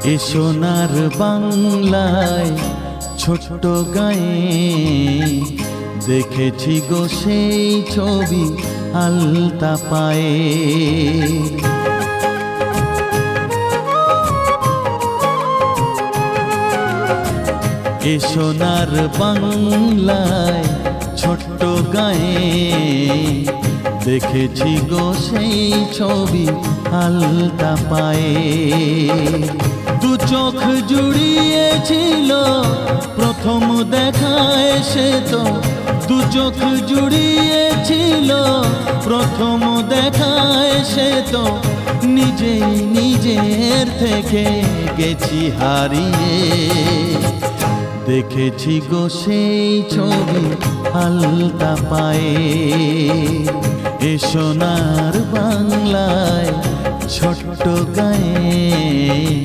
এ সোনার বাংলায় ছোট্ট গায়ে দেখেছি গো সেই ছবি আলতা পায়ে। এ সোনার বাংলায় ছোট্ট গায়ে দেখেছি গো সেই ছবি আলতা পায়ে। দু চোখ জুড়িয়েছিল প্রথম দেখায় সে তো, দু চোখ জুড়িয়েছিল প্রথম দেখায় সে তো, নিজেই নিজের থেকে গেছি হারিয়ে। দেখেছি গো সেই ছবি আলতা পায়ে। এ সোনার বাংলায় ছোট্ট গায়ে।